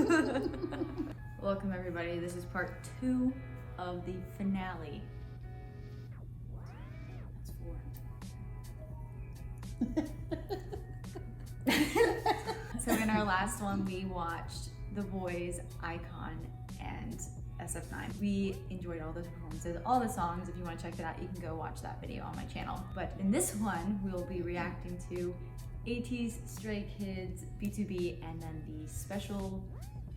Welcome everybody, this is part 2 of the finale. That's 4. So in our last one, we watched The Boys, Icon, and SF9. We enjoyed all those performances, all the songs. If you want to check it out, you can go watch that video on my channel. But in this one, we'll be reacting to Ateez, Stray Kids, BTOB, and then the special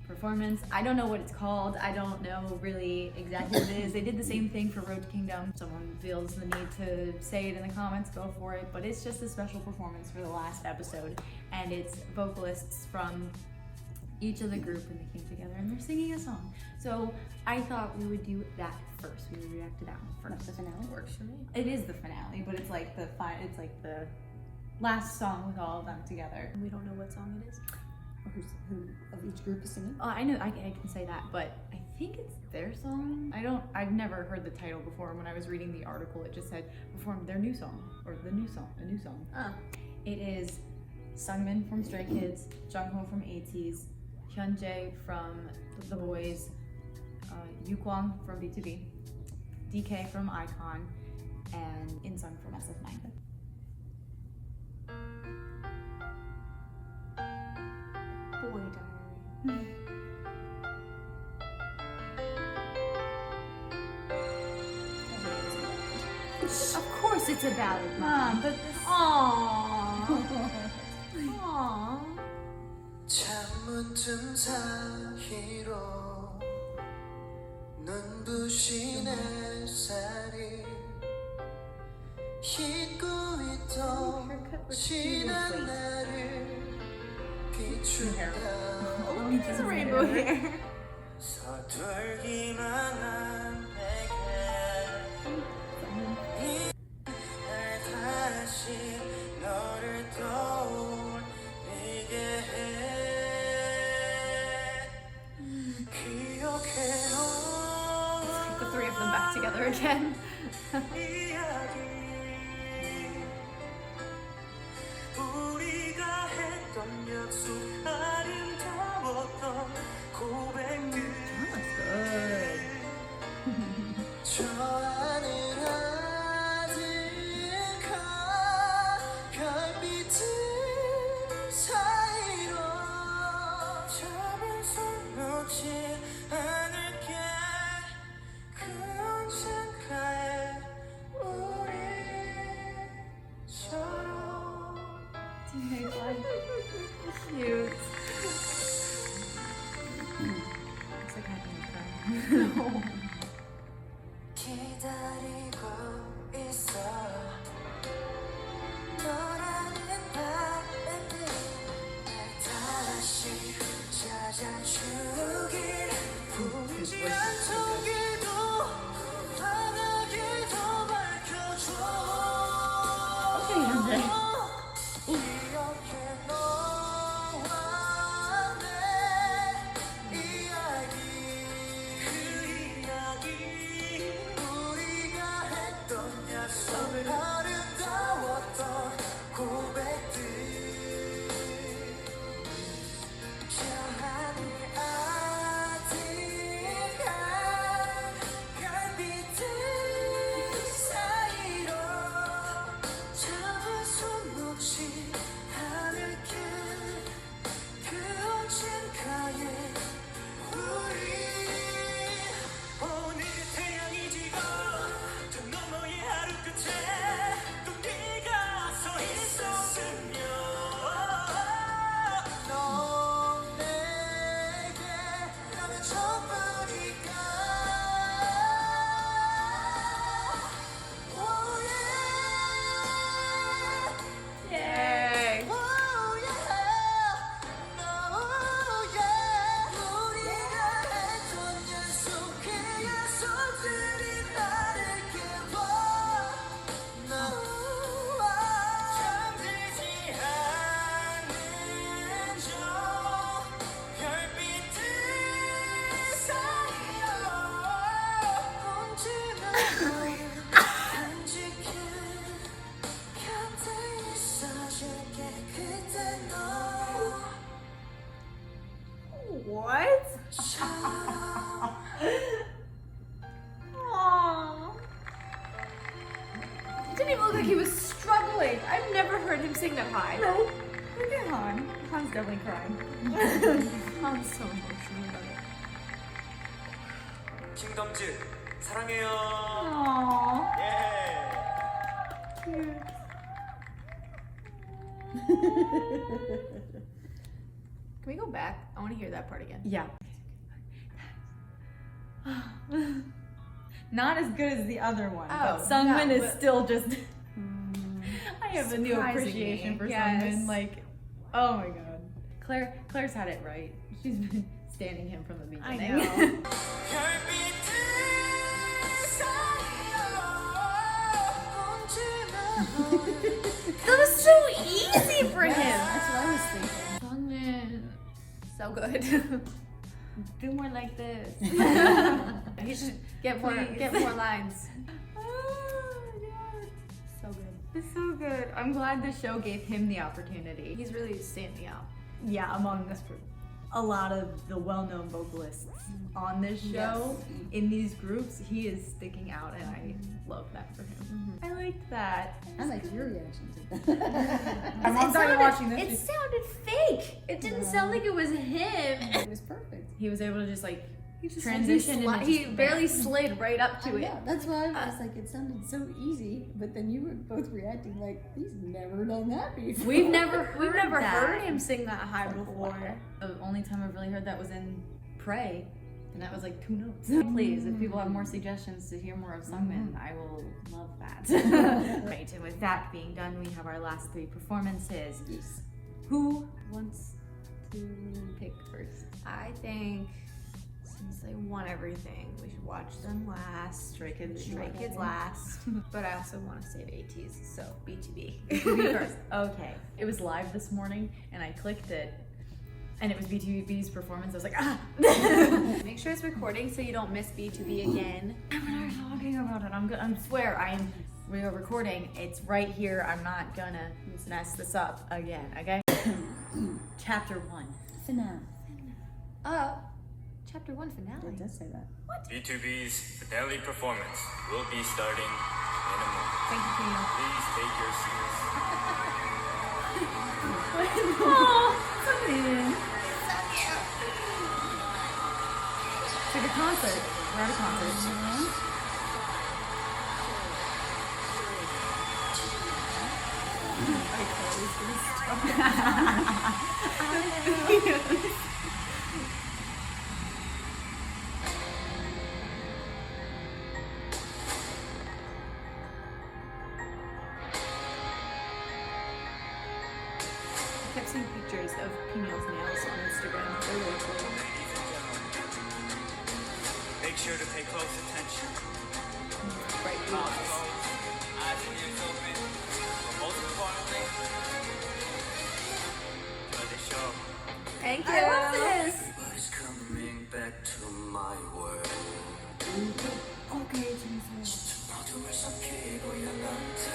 performance. I don't know what it's called. I don't know really exactly what it is. They did the same thing for Road to Kingdom. Someone feels the need to say it in the comments, go for it. But it's just a special performance for the last episode. And it's vocalists from each of the group, and they came together and they're singing a song. So I thought we would do that first. We would react to that one first. The finale works for me. It is the finale, but it's like the last song with all of them together. We don't know what song it is. Or who of each group is singing? I know, I can say that, but I think it's their song. I've never heard the title before. When I was reading the article, it just said perform their new song, or a new song. It is Sungmin from Stray Kids, Jungho from Ateez, Hyunjae from The Boys, Yukwang from BTOB, DK from Icon, and Insung from SF9. Boy Diary. Of course it's a ballad, Mom, but this... Aww. Aww. 잠문틈 사이로 눈부신 햇살이 잊고 있던 지난 날을 비춘다. Oh, it's a rainbow hair. 서툴기만 한 내게 날 다시 너를 떠올리게 해. 기억해요. The 3 of them back together again. 우리가 했던 약속 아름다웠던 고백들. That's good. 저 하늘 아직까 별빛들 사이로 잡은 손 놓지 않을게. 그 언젠가에 우리처럼. Teammate life. Cute. Looks like having a friend. 기다리고 있어. 너라는 바람들 날 다시 찾아주길. 부지런 손길도 바닥에 더 밝혀줘. Okay, Hyunjae. 기억해 너와 내 이야기. 그 이야기 우리가 했던 약속 아름다웠던 sing that high. No. Look at Han. Han's definitely crying. I'm so emotional about it. 킹덤즈 사랑해요. Aww. 예. Cute. Can we go back? I want to hear that part again. Yeah. Not as good as the other one, but Oh, Sungmin yeah, is but- still just. I have a new Surprising appreciation me. for Yes. Sungmin. Like, oh my god. Claire's had it right. She's been standing him from the I beginning. know. 별빛들 사이로 That was so easy for him. That's what I was thinking. Sungmin, so good. Do more like this. He should get more lines. So good. It's so good. I'm glad the show gave him the opportunity. He's really standing out. Yeah, among a lot of the well-known vocalists on this show, in these groups, he is sticking out, and I love that for him. I liked that. I liked your reaction to that. My mom started watching this. It sounded fake. It didn't sound like it was him. It was perfect. He was able to just like He just transition. into He just- barely slid right up to it. Yeah, that's why I was like, it sounded so easy, but then you were both reacting like, he's never done that before. We've never We've heard heard him sing that high before. The only time I've really heard that was in Pray, and that was like 2 notes. Please, if people have more suggestions to hear more of Sungmin, I will love that. Right, and with that being done, we have our last 3 performances. Yes. Who wants to pick first? I think since they won everything, we should watch them last. Stray Kids. Stray Kids last. But I also want to save Ateez, so BTOB. BTOB first. Okay. It was live this morning, and I clicked it, and it was BTOB's performance. I was like, ah! Make sure it's recording so you don't miss BTOB again. We're not talking about it. I swear, we are recording. It's right here. I'm not gonna mess this up again, okay? Chapter 1. Finale. Chapter 1 finale. It does say that. BTOB's finale performance will be starting in a moment. Thank you, Pino. Please take your seats. It's like a concert. We're at a concert. I kept seeing pictures of Pino's nails on Instagram. They're really cool. Make sure to pay close attention. Bright blue Mouth eyes. closed, eyes and ears open. But most importantly, enjoy the show. Thank you. I love this. Everybody's coming back to my world. Okay, Jesus. 어둠을 섞이고 연한테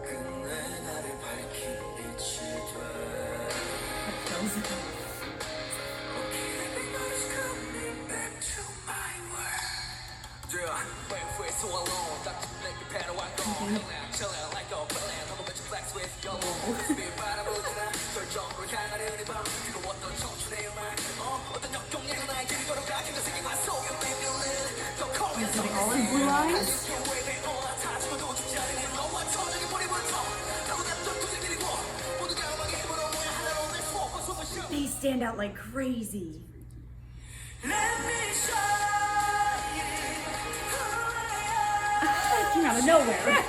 끝내 나를 밝힌 빛이 돼. Everybody's coming back to my world. Yeah, wait for it so long. That's like a pedal I go. Chillin' like a villain. I'm a bitch flex with your be 바라보잖아. 결정을 향하는 이 밤. 그리고 어떤 청춘의 말. 어떤 역경의 날 길이 걸어가. 그가 생긴 말 속에 밀려는 더 커면 All in blue eyes. They stand out like crazy. That came out of nowhere.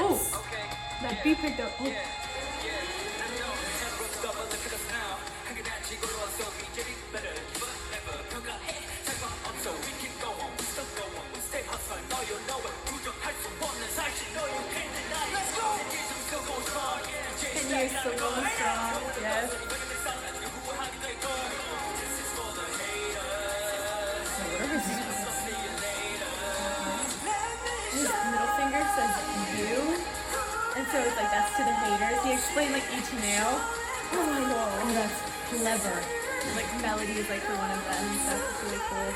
Oh, that beat picked up. Oh. And you're still going strong. Yes. longer says you. And so it's like that's to the haters. He explained like each nail. Oh my god. Oh, that's clever. Like melody is like for one of them and stuff. It's really cool.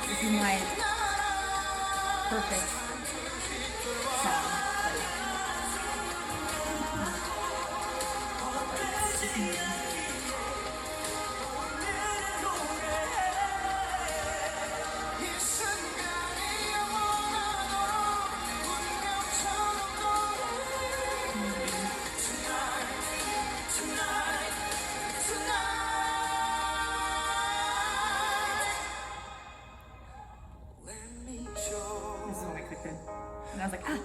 This is my perfect sound. This is when I clicked in. And I was like, ah.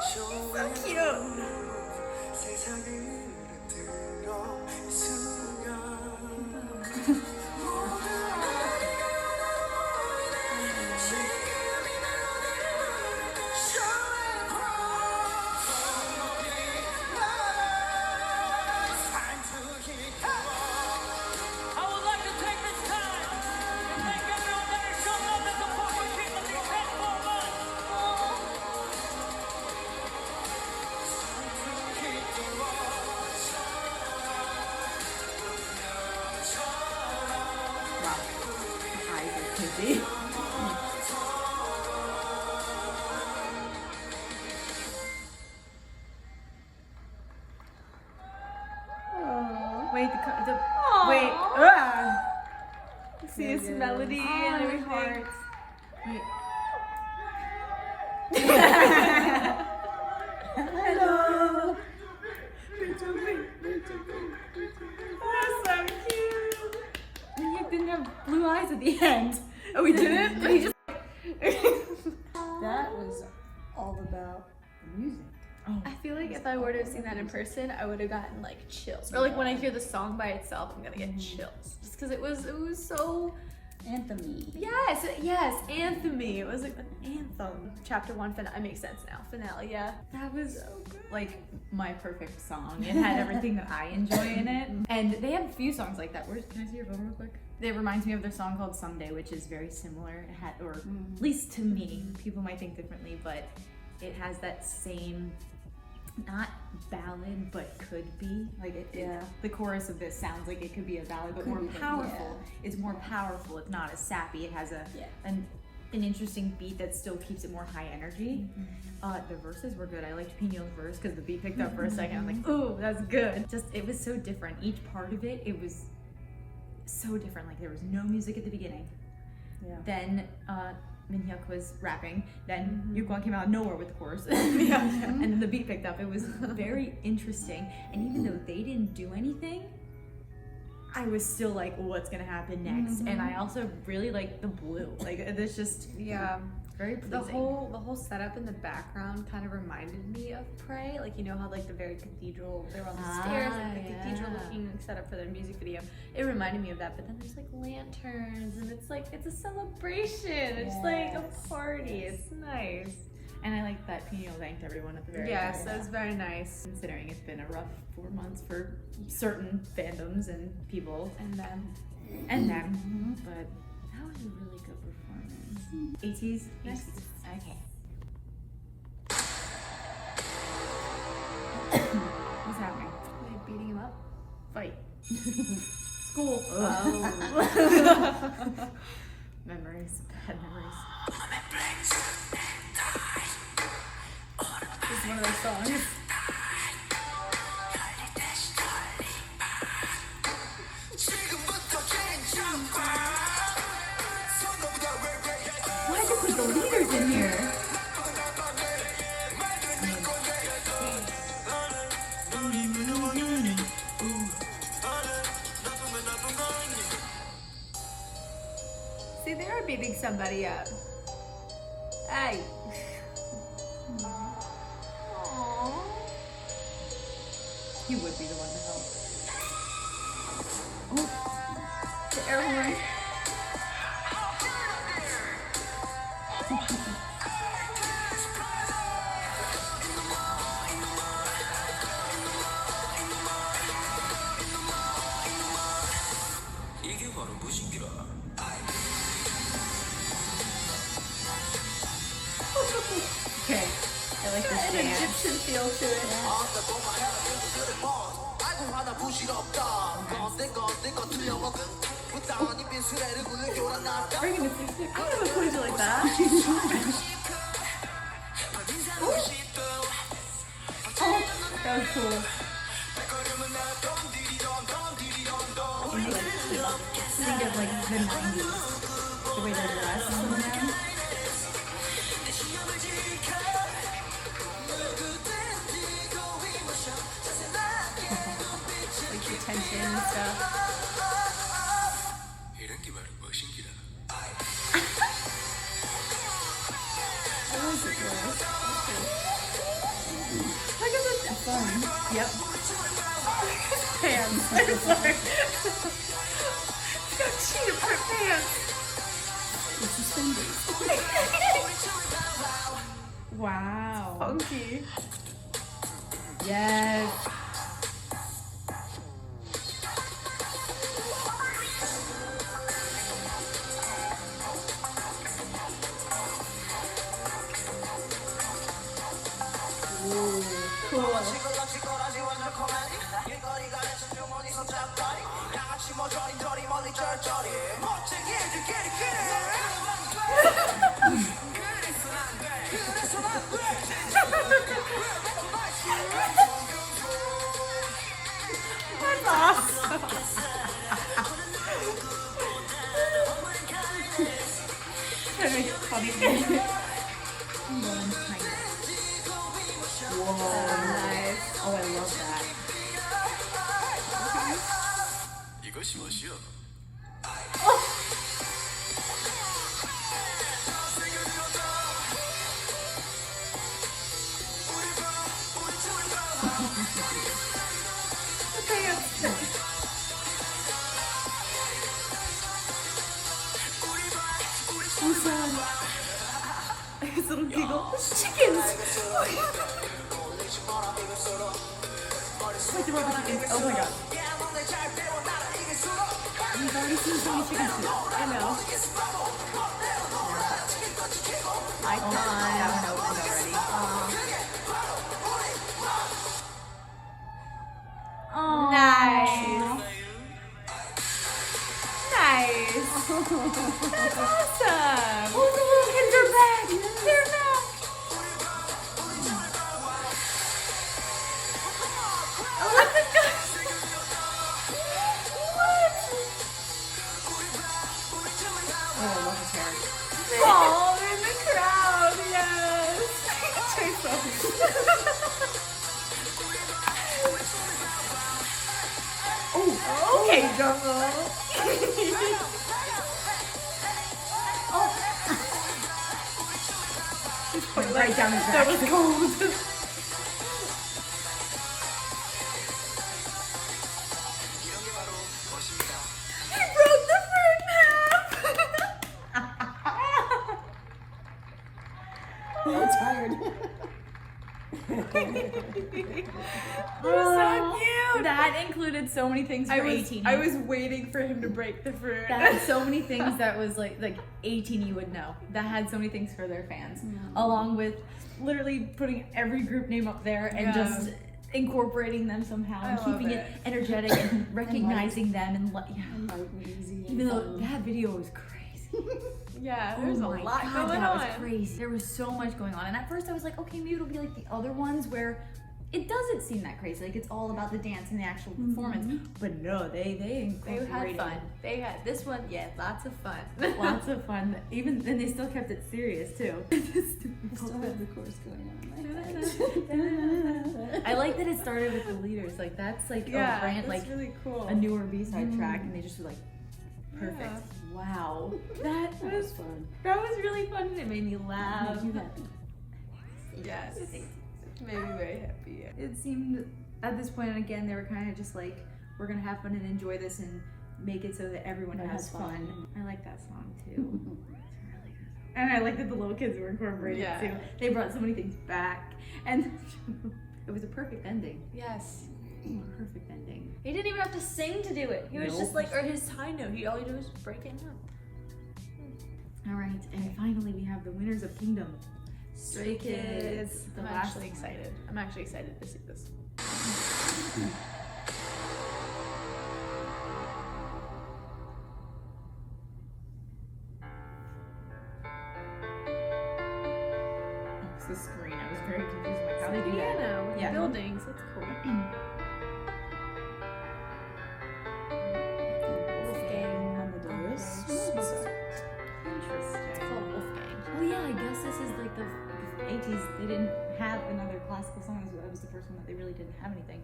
So cute. Wow. The eyes are crazy. Wait, wait. See this melody and everything. Heart. Wait. Hello. That's so cute. You didn't have blue eyes at the end. Oh, we didn't? He just That was all about the music. I feel like if I were to have seen that in person, I would have gotten like chills. Or like when I hear the song by itself, I'm gonna get chills. Just because it was so Anthem-y. yes, anthem-y. It was like an anthem. Chapter 1 finale makes sense now. Finale, yeah. That was so good. Like my perfect song. It had everything that I enjoy in it. And they have a few songs like that. Can I see your phone real quick? It reminds me of their song called Someday, which is very similar. It had, or at least to me, people might think differently, but it has that same, not ballad, but could be. Like the chorus of this sounds like it could be a ballad, but Could more be, powerful. It's more powerful. It's not as sappy. It has an interesting beat that still keeps it more high energy. The verses were good. I liked Pino's verse because the beat picked up for a second. I'm like, ooh, that's good. Just, it was so different. Each part of it, it was so different. Like there was no music at the beginning. Yeah. Then Minhyuk was rapping. Then Yukwon came out of nowhere with the chorus. And then the beat picked up. It was very interesting. And even though they didn't do anything, I was still like, what's gonna happen next? And I also really like the blue. Like it's just very pleasing. The whole setup in the background kind of reminded me of Prey. Like, you know how like the very cathedral, they were on the stairs, like the cathedral looking setup for their music video. It reminded me of that, but then there's like lanterns and it's like, it's a celebration. It's like a party. It's nice. And I like that Pino thanked everyone at the very end. Yes, that was very nice. Considering it's been a rough 4 months for certain fandoms and people. And then But that was a really good performance. Ateez, next. Okay. What's happening? are they beating him up? Fight. School. Memories. Bad memories. This is one of their songs. Why'd you put the leaders in here? See, they are beating somebody up. Hey. He would be the one to help. The air horn. Okay, I like this An dance. Egyptian feel to it. Are you gonna fix it? I never played it like that. That was cool. It makes me think of like the 90s, the way they're dressed, some of them. Like the tension and stuff. Look at this. Fun. Yep. Pants. I'm sorry. It's got cheetah print pants. The suspenders. Wow. Funky. Yes. Cool. That's awesome. That makes funny things. Whoa. Nice. Oh, I love that. His little giggle. Chickens! Like the rubber chickens. Oh my god. You've already seen so many chicken soup. I know. Icon. That one opened already. Nice. Nice. That's awesome. Oh, the little kids are back. They're back. Oh, look at that. What? Oh, I love his hair. Oh, they're in the crowd. Yes. Chase Oh, okay, Jungle. Right down his That back. was cold. He broke the fruit in half. I'm tired. You're so cute. That included so many things for 18. I was waiting for him to break the fruit. That had so many things that was like 18 you would know. That had so many things for their fans. Along with literally putting every group name up there and Yeah. just incorporating them somehow and I love keeping it it. energetic and recognizing them and yeah. And light and easy. And Even though fun. that video was crazy. Yeah, there's Oh a my lot God, going that on. was crazy. There was so much going on. And at first I was like, okay, maybe it'll be like the other ones where it doesn't seem that crazy. Like it's all about the dance and the actual performance. But no, they They incorporated had fun. They had this one, yeah, lots of fun. lots of fun. Even then they still kept it serious too. I still have the chorus going on in my head. I like that it started with the leaders. Like that's like Yeah, a brand, that's like really cool. a newer B-side track, and they just were like, perfect. Yeah. Wow, that That was was fun. really fun. And it made me laugh. Made you happy. Yes. It made me very happy. Yeah. It seemed at this point, and again, they were kind of just like, we're gonna have fun and enjoy this and make it so that everyone That has has fun. fun. I like that song too. It's really good. And I like that the little kids were incorporated Yeah. too. They brought so many things back, and it was a perfect ending. Yes. Perfect ending. He didn't even have to sing to do it. He was Nope. just like, or his high note. All he did was break it up. All right, and finally we have the winners of Kingdom. Stray Kids. I'm actually excited. I'm actually excited to see this. It's the screen. I was very confused. Like, how they do that? Piano with Yeah. buildings. That's cool. Wolfgang Amadeus. Mozart. Interesting. It's called Wolfgang. Oh yeah, I guess this is like the Ateez. They didn't have another classical song. That was the first one that they really didn't have anything.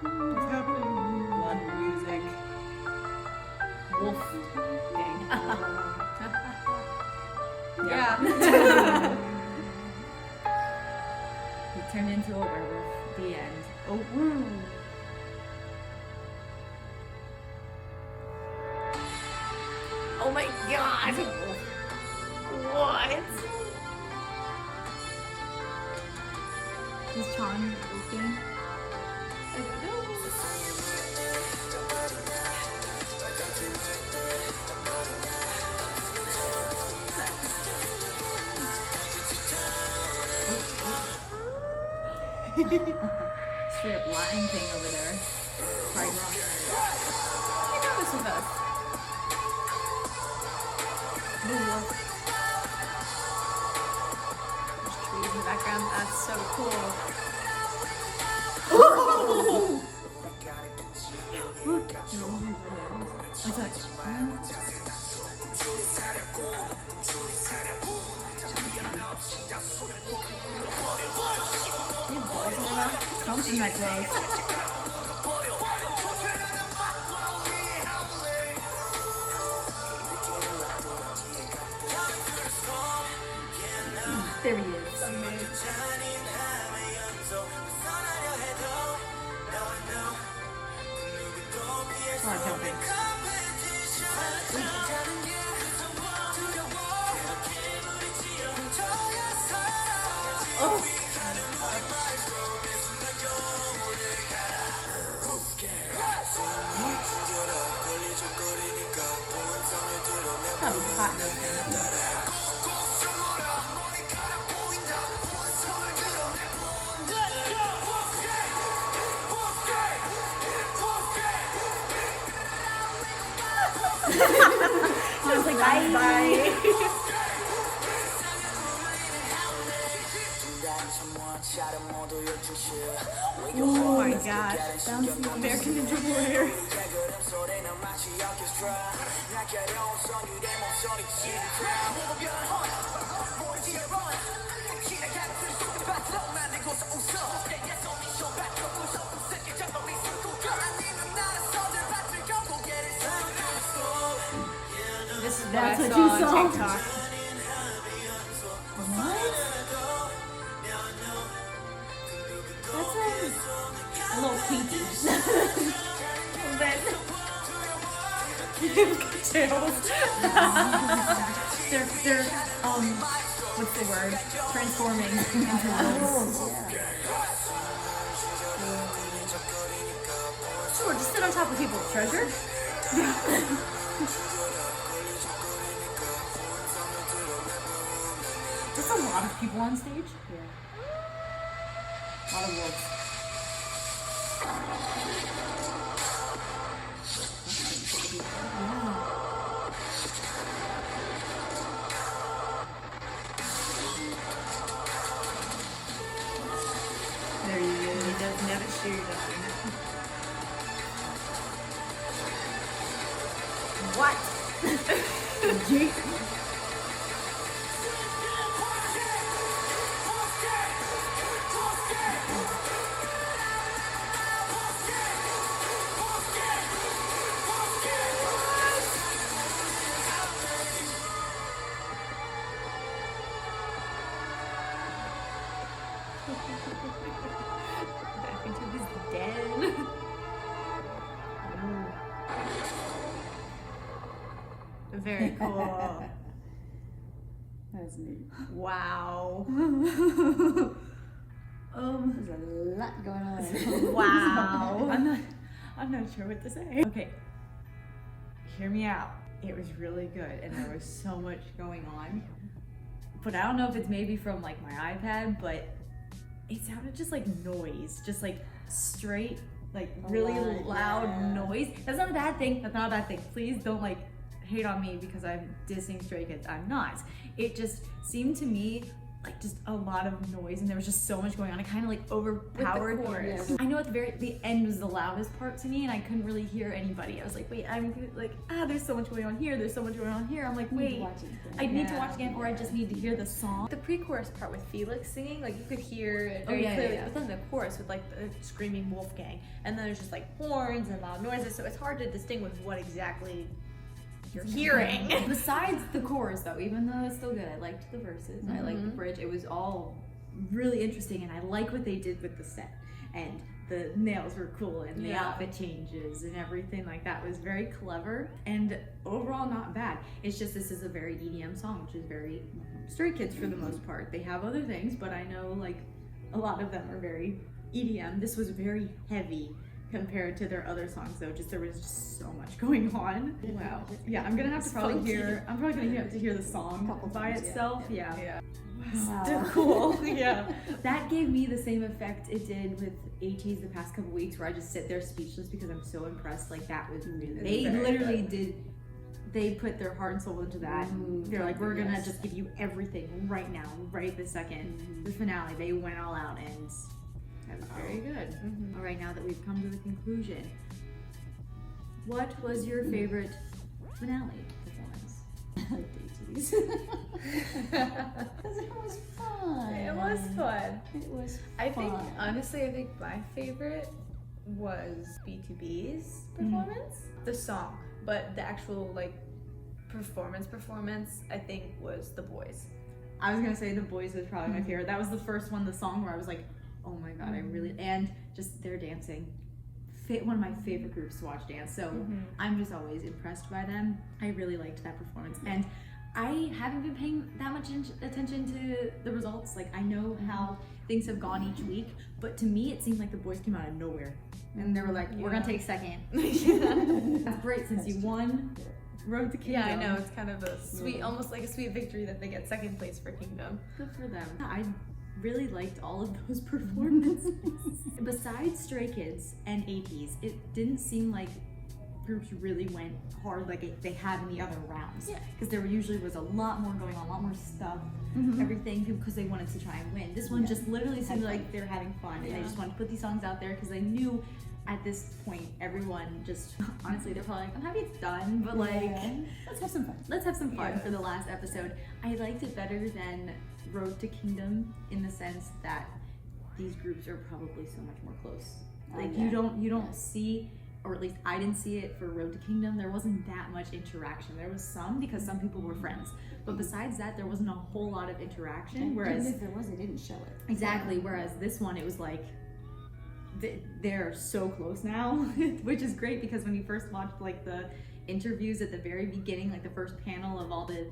What's happening? Blood music. Wolfgang. Yeah. He turned into a werewolf. The end. Oh, woo. Oh my god! What? Is Chan Wolfgang? I don't know. Straight up Latin thing over there. Right wrong. You know this with us. There's trees in the background. That's so cool. What's that? Something like those. There he is. A lot of jumping. Probably hot in those things. I was like, bye. Oh my gosh. American Ninja Warrior. This is what That's I what saw you on saw? TikTok. What? That's a little kinky. Tails. They're what's the word? Transforming into wolves. Sure, just sit on top of people. Treasure? There's a lot of people on stage. Yeah. A lot of wolves. There you go. He does never shoot us. What? Back into his den. Very cool. That's neat. Wow. There's a lot going on. Wow. I'm not sure what to say. Okay, hear me out. It was really good, and there was so much going on. But I don't know if it's maybe from like my iPad, but it sounded just like noise, just like straight, like really loud noise. That's not a bad thing. That's not a bad thing. Please don't like hate on me because I'm dissing Stray Kids. I'm not. It just seemed to me like just a lot of noise, and there was just so much going on. It kind of like overpowered. With the chorus. I know at the end was the loudest part to me, and I couldn't really hear anybody. I was like, wait, I'm like, there's so much going on here. There's so much going on here. I'm like, wait, I need to watch again, or I just need to hear the song. The pre-chorus part with Felix singing, like you could hear it very clearly, but then the chorus with like the screaming Wolfgang, and then there's just like horns and loud noises, so it's hard to distinguish what exactly you're hearing. Besides the chorus though, even though it's still good, I liked the verses, I liked the bridge, it was all really interesting, and I like what they did with the set, and the nails were cool, and the outfit changes and everything like that was very clever, and overall not bad. It's just this is a very EDM song, which is very Stray Kids for the most part. They have other things, but I know like a lot of them are very EDM. This was very heavy compared to their other songs though, there was just so much going on. Wow. Yeah, I'm gonna have to probably have to hear the song by itself. Yeah. Wow. Still cool. Yeah. That gave me the same effect it did with Ateez the past couple weeks, where I just sit there speechless because I'm so impressed. Like that was really, they put their heart and soul into that. They're like, we're gonna just give you everything right now, right this second. The finale, they went all out, and that was very good. All right, now that we've come to the conclusion, what was your favorite finale performance? I liked Ateez. Because it was fun. It was fun. It was fun. I think my favorite was BTOB's performance. The song, but the actual like performance, I think was The Boys. I was gonna say The Boys was probably my favorite. That was the first one, the song where I was like, oh my god, I really, and just their dancing. One of my favorite groups to watch dance, so I'm just always impressed by them. I really liked that performance, and I haven't been paying that much attention to the results. Like, I know how things have gone each week, but to me it seemed like The Boys came out of nowhere, and they were like, we're gonna take second. That's great, since you won Road to Kingdom. Yeah, I know, it's kind of a sweet, almost like a sweet victory that they get second place for Kingdom. Good for them. I really liked all of those performances. Besides Stray Kids and Ateez, it didn't seem like groups really went hard like they had in the other rounds. Yeah. Because there usually was a lot more going on, a lot more stuff, everything, because they wanted to try and win. This one just literally seemed like they're having fun, and they just wanted to put these songs out there because they knew at this point everyone just, honestly, they're probably like, I'm happy it's done, but like, let's have some fun. Let's have some fun for the last episode. I liked it better than Road to Kingdom in the sense that these groups are probably so much more close. Like you don't see, or at least I didn't see it for Road to Kingdom. There wasn't that much interaction. There was some because some people were friends, but besides that, there wasn't a whole lot of interaction. Whereas if there was, they didn't show it. Exactly. Whereas this one, it was like they're so close now, which is great because when you first watched like the interviews at the very beginning, like the first panel of all the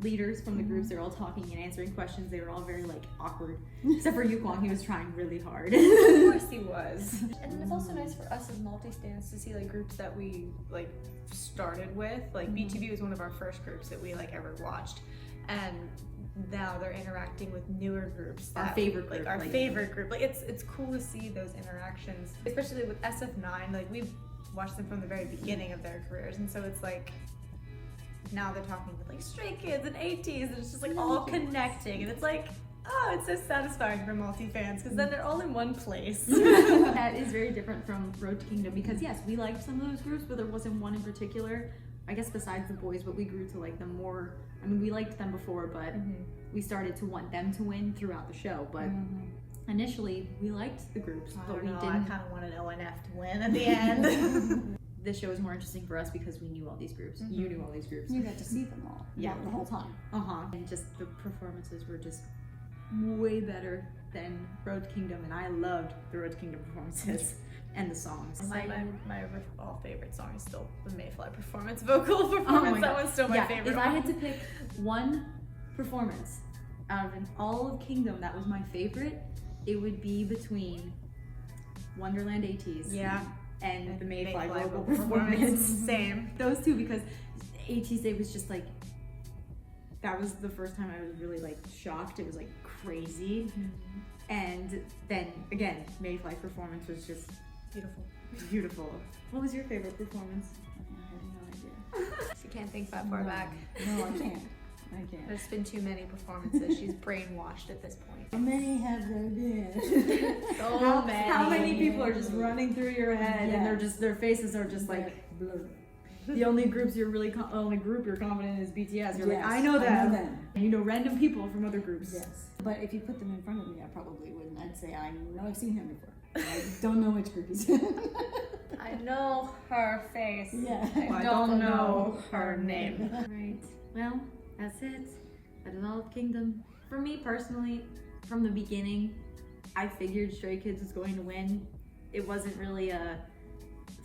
leaders from the groups, they're all talking and answering questions. They were all very like awkward, except for Yukwang. He was trying really hard. Of course he was. And then it's also nice for us as multi-stands to see like groups that we like started with. Like BTOB was one of our first groups that we like ever watched, and now they're interacting with newer groups. Our favorite group. Our favorite group. Like it's cool to see those interactions, especially with SF9. Like we've watched them from the very beginning of their careers, and so it's like now they're talking with like Stray Kids and Ateez, and it's just like all connecting, and it's like, oh, it's so satisfying for multi-fans because then they're all in one place. That is very different from Road to Kingdom because yes, we liked some of those groups, but there wasn't one in particular, I guess besides The Boys, but we grew to like them more. I mean, we liked them before, but we started to want them to win throughout the show, but initially we liked the groups, but we didn't. I kind of wanted ONF to win at the end. This show was more interesting for us because we knew all these groups. You knew all these groups. You got to see them all. Yeah, the whole time. And just the performances were just way better than Road to Kingdom, and I loved the Road to Kingdom performances and the songs. My all favorite song is still the Mayfly performance, vocal performance. That one's still my favorite. If I had to pick one performance out of all of Kingdom that was my favorite, it would be between Wonderland Ateez and the Mayfly Mayfly vocal vocal performance. Same. Those two, because Ateez, it was just like, that was the first time I was really like shocked. It was like crazy. And then again, Mayfly's performance was just beautiful. What was your favorite performance? I have no idea. She can't think that far back. No, I can't. I can't. There's been too many performances. She's brainwashed at this point. How many have there been? So many. How many people are just running through your head and they're just, their faces are just like, blur. the only groups you're really, only group you're confident in is BTS. You're like, Yes, I know them. them. And you know random people from other groups. Yes. But if you put them in front of me, I probably wouldn't. I'd say, I know I've seen him before. I don't know which group he's in. I know her face. Yeah. I don't know her name. Right. Well, that's it. That is all of Kingdom. For me personally, from the beginning, I figured Stray Kids was going to win. It wasn't really a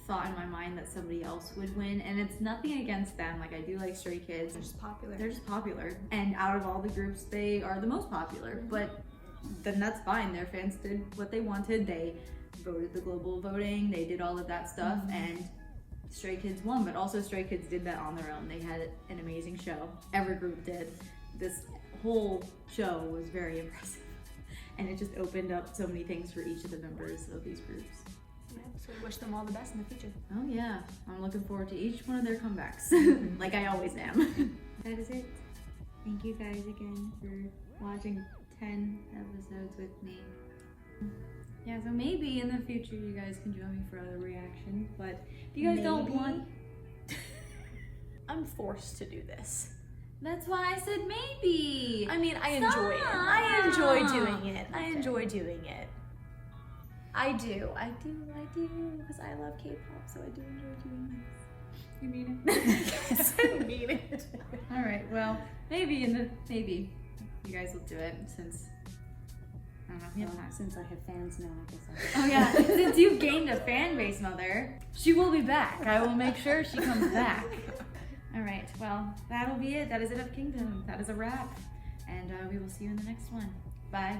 thought in my mind that somebody else would win, and it's nothing against them. Like, I do like Stray Kids. They're just popular. They're just popular, and out of all the groups, they are the most popular. But then that's fine. Their fans did what they wanted. They voted the global voting. They did all of that stuff, and Stray Kids won. But also, Stray Kids did that on their own. They had an amazing show. Every group did. This whole show was very impressive, and it just opened up so many things for each of the members of these groups. Yeah, so we wish them all the best in the future. Oh yeah, I'm looking forward to each one of their comebacks, like I always am. That is it. Thank you guys again for watching 10 episodes with me. Yeah, so maybe in the future you guys can join me for other reactions, but if you guys don't want... I'm forced to do this. That's why I said maybe! I mean, I enjoy it. I enjoy doing it. I enjoy doing it. I do, because I love K-pop, so I do enjoy doing this. You mean it? Yes, I mean it. Alright, well, maybe you guys will do it since... I don't know if you have time. Since I have fans now, I guess I Oh yeah, since you've gained a fan base, Mother, she will be back. I will make sure she comes back. Alright, well, that'll be it. That is it of Kingdom. That is a wrap. And we will see you in the next one. Bye.